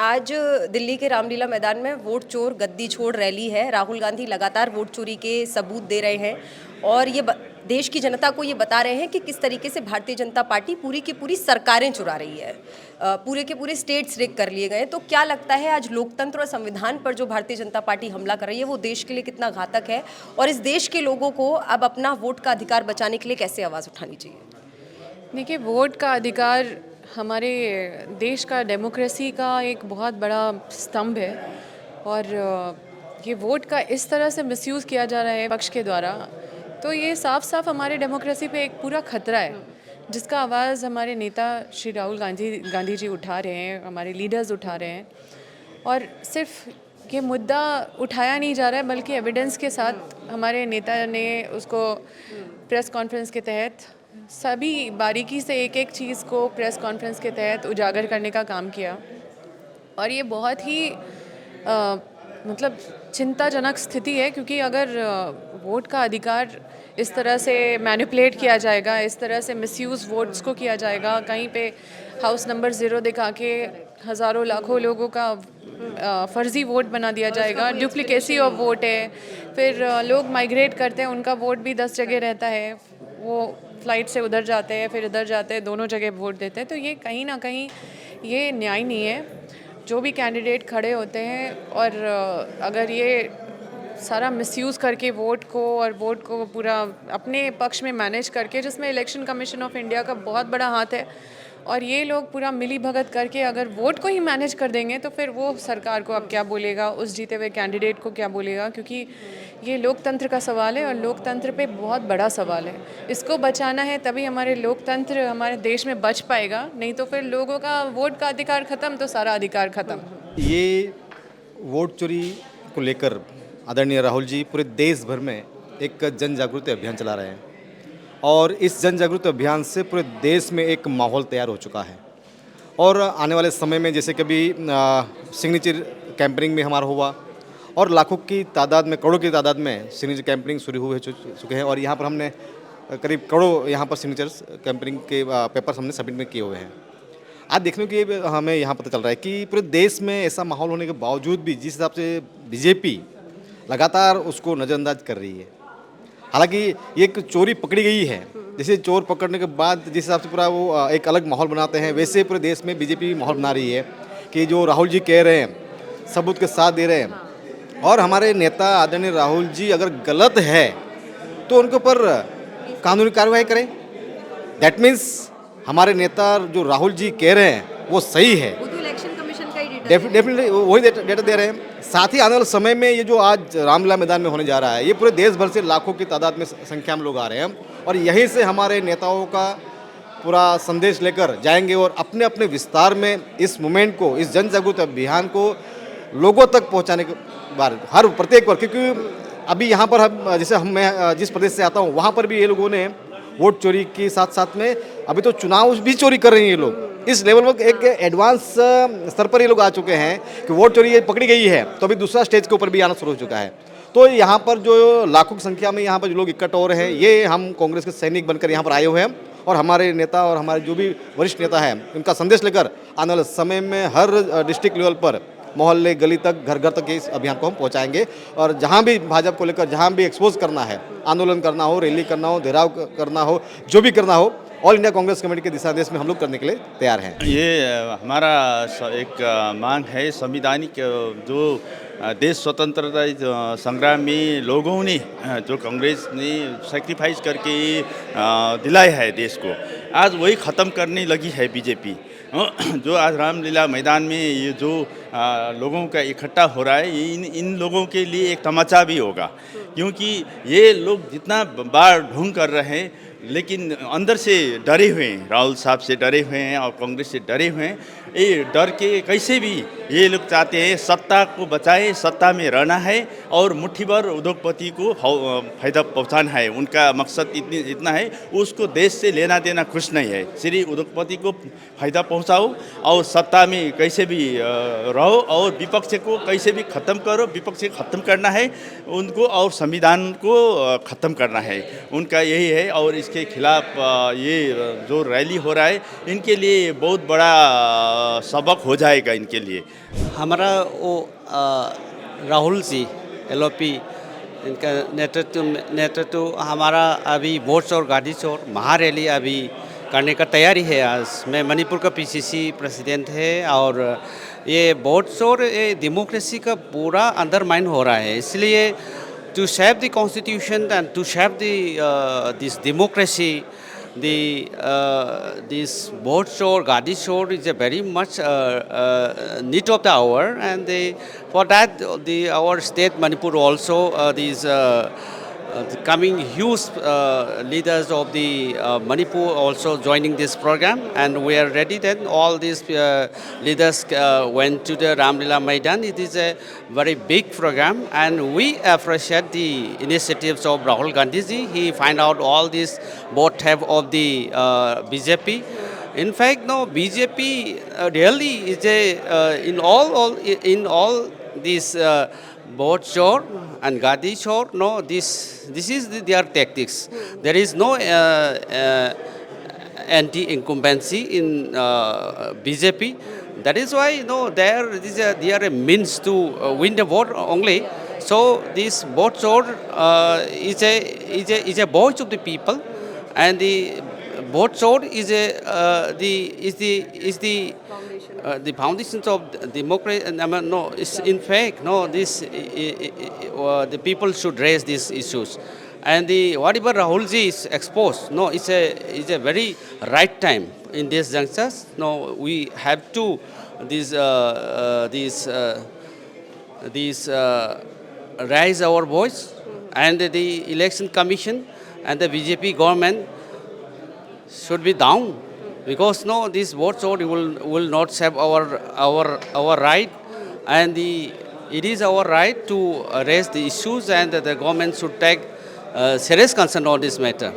आज दिल्ली के रामलीला मैदान में वोट चोर गद्दी छोड़ रैली है। राहुल गांधी लगातार वोट चोरी के सबूत दे रहे हैं और देश की जनता को ये बता रहे हैं कि किस तरीके से भारतीय जनता पार्टी पूरी की पूरी सरकारें चुरा रही है। पूरे के पूरे स्टेट्स रिग कर लिए गए। तो क्या लगता है आज लोकतंत्र और संविधान पर जो भारतीय जनता पार्टी हमला कर रही है वो देश के लिए कितना घातक है और इस देश के लोगों को अब अपना वोट का अधिकार बचाने के लिए कैसे आवाज़ उठानी चाहिए? देखिए, वोट का अधिकार हमारे देश का डेमोक्रेसी का एक बहुत बड़ा स्तंभ है और ये वोट का इस तरह से मिसयूज़ किया जा रहा है पक्ष के द्वारा, तो ये साफ साफ हमारे डेमोक्रेसी पे एक पूरा खतरा है, जिसका आवाज़ हमारे नेता श्री राहुल गांधी जी उठा रहे हैं, हमारे लीडर्स उठा रहे हैं। और सिर्फ ये मुद्दा उठाया नहीं जा रहा है, बल्कि एविडेंस के साथ हमारे नेता ने उसको प्रेस कॉन्फ्रेंस के तहत सभी बारीकी से एक एक चीज़ को प्रेस कॉन्फ्रेंस के तहत उजागर करने का काम किया। और ये बहुत ही मतलब चिंताजनक स्थिति है, क्योंकि अगर वोट का अधिकार इस तरह से मैनिपुलेट किया जाएगा, इस तरह से मिसयूज़ वोट्स को किया जाएगा, कहीं पे हाउस नंबर 0 दिखा के हज़ारों लाखों लोगों का फ़र्ज़ी वोट बना दिया जाएगा, डुप्लीकेसी ऑफ वोट है। फिर लोग माइग्रेट करते हैं, उनका वोट भी 10 जगह रहता है, वो फ्लाइट से उधर जाते हैं फिर इधर जाते हैं, दोनों जगह वोट देते हैं। तो ये कहीं ना कहीं ये न्याय नहीं है। जो भी कैंडिडेट खड़े होते हैं और अगर ये सारा मिसयूज़ करके वोट को पूरा अपने पक्ष में मैनेज करके, जिसमें इलेक्शन कमीशन ऑफ इंडिया का बहुत बड़ा हाथ है, और ये लोग पूरा मिली भगत करके अगर वोट को ही मैनेज कर देंगे तो फिर वो सरकार को अब क्या बोलेगा, उस जीते हुए कैंडिडेट को क्या बोलेगा, क्योंकि ये लोकतंत्र का सवाल है और लोकतंत्र पे बहुत बड़ा सवाल है। इसको बचाना है, तभी हमारे लोकतंत्र हमारे देश में बच पाएगा, नहीं तो फिर लोगों का वोट का अधिकार ख़त्म तो सारा अधिकार ख़त्म। ये वोट चोरी को लेकर आदरणीय राहुल जी पूरे देश भर में एक जन जागृति अभियान चला रहे हैं और इस जन जागृति अभियान से पूरे देश में एक माहौल तैयार हो चुका है। और आने वाले समय में जैसे कभी सिग्नेचर कैंपेनिंग में हमारा हुआ और लाखों की तादाद में, करोड़ों की तादाद में सिग्नेचर कैंपेनिंग शुरू हुए चुके हैं और यहाँ पर हमने करीब करोड़ों यहाँ पर सिग्नेचर्स कैंपेनिंग के पेपर्स हमने सबमिट में किए हुए हैं। आज देखने को ये हमें यहाँ पता चल रहा है कि पूरे देश में ऐसा माहौल होने के बावजूद भी जिस हिसाब से बीजेपी लगातार उसको नज़रअंदाज कर रही है। हालांकि ये एक चोरी पकड़ी गई है, जैसे चोर पकड़ने के बाद जिस हिसाब से पूरा वो एक अलग माहौल बनाते हैं, वैसे पूरे देश में बीजेपी माहौल बना रही है कि जो राहुल जी कह रहे हैं सबूत के साथ दे रहे हैं और हमारे नेता आदरणीय राहुल जी अगर गलत है तो उनके ऊपर कानूनी कार्रवाई करें। दैट मीन्स हमारे नेता जो राहुल जी कह रहे हैं वो सही है, वो तो इलेक्शन कमीशन का ही डेफिनेटली वही डेटा दे रहे हैं। साथ ही आने वाले समय में ये जो आज रामलीला मैदान में होने जा रहा है, ये पूरे देश भर से लाखों की तादाद में संख्या में लोग आ रहे हैं और यहीं से हमारे नेताओं का पूरा संदेश लेकर जाएंगे और अपने अपने विस्तार में इस मूवमेंट को, इस जन जागृति अभियान को लोगों तक पहुंचाने के बारे हर प्रत्येक पर, क्योंकि अभी यहाँ पर हम जैसे मैं जिस प्रदेश से आता हूँ वहाँ पर भी ये लोगों ने वोट चोरी के साथ साथ में अभी तो चुनाव भी चोरी कर रहे हैं। ये लोग इस लेवल में एक एडवांस स्तर पर ये लोग आ चुके हैं कि वोट चोरी ये पकड़ी गई है तो अभी दूसरा स्टेज के ऊपर भी आना शुरू हो चुका है। तो यहाँ पर जो लाखों की संख्या में यहाँ पर जो लोग इकट्ठा हो रहे हैं, ये हम कांग्रेस के सैनिक बनकर यहाँ पर आए हुए हैं और हमारे नेता और हमारे जो भी वरिष्ठ नेता हैं उनका संदेश लेकर आने वाले समय में हर डिस्ट्रिक्ट लेवल पर, मोहल्ले गली तक, घर घर तक इस अभियान को हम पहुंचाएंगे और जहां भी भाजपा को लेकर जहां भी एक्सपोज करना है, आंदोलन करना हो, रैली करना हो, घेराव करना हो, जो भी करना हो, ऑल इंडिया कांग्रेस कमेटी के दिशा निर्देश में हम लोग करने के लिए तैयार हैं। ये हमारा एक मांग है संवैधानिक, जो देश स्वतंत्रता संग्राम में लोगों ने, जो कांग्रेस ने सेक्रीफाइस करके दिलाया है देश को, आज वही ख़त्म करने लगी है बीजेपी। जो आज रामलीला मैदान में ये जो लोगों का इकट्ठा हो रहा है, ये इन लोगों के लिए एक तमाचा भी होगा, क्योंकि ये लोग जितना बार ढोंग कर रहे हैं लेकिन अंदर से डरे हुए हैं, राहुल साहब से डरे हुए हैं और कांग्रेस से डरे हुए हैं। ये डर के कैसे भी ये लोग चाहते हैं सत्ता को बचाए, सत्ता में रहना है और मुट्ठी भर उद्योगपति को फायदा पहुंचाना है। उनका मकसद इतना है, उसको देश से लेना देना कुछ नहीं है, सिर्फ उद्योगपति को फायदा पहुंचाओ और सत्ता में कैसे भी रहो और विपक्ष को कैसे भी ख़त्म करो। विपक्ष को ख़त्म करना है उनको और संविधान को ख़त्म करना है, उनका यही है। और इसके खिलाफ ये जो रैली हो रहा है, इनके लिए बहुत बड़ा सबक हो जाएगा इनके लिए। हमारा वो राहुल जी एलओपी इनका नेतृत्व हमारा अभी वोट चोर गाड़ी चोर महारैली अभी करने का तैयारी है। आज मैं मणिपुर का पीसीसी प्रेसिडेंट है और ये वोट चोर ये डेमोक्रेसी का पूरा अंडरमाइन हो रहा है। इसलिए to shape the constitution and to shape the this democracy this boat shore, Gadi shore is a very much need of the hour, and for that our state Manipur also the coming huge leaders of the Manipur also joining this program, and we are ready. Then all these leaders went to the Ramlila Maidan. It is a very big program, and we appreciate the initiatives of Rahul Gandhi ji. He find out all these both have of the BJP. In fact, no BJP really is a in all these boat shore and Gadi shore. No, this is their tactics. There is no anti-incumbency in BJP. That is why they are a means to win the vote only. So this boat shore is a voice of the people, and the boat shore is the foundations of democracy. No, it's in fact no. The people should raise these issues, and whatever Rahul ji is exposed. No, it's a very right time in these junctures. No, we have to raise our voice, and the election commission and the BJP government should be down, because no, this vote short will not save our right, and it is our right to raise the issues, and the government should take serious concern on this matter.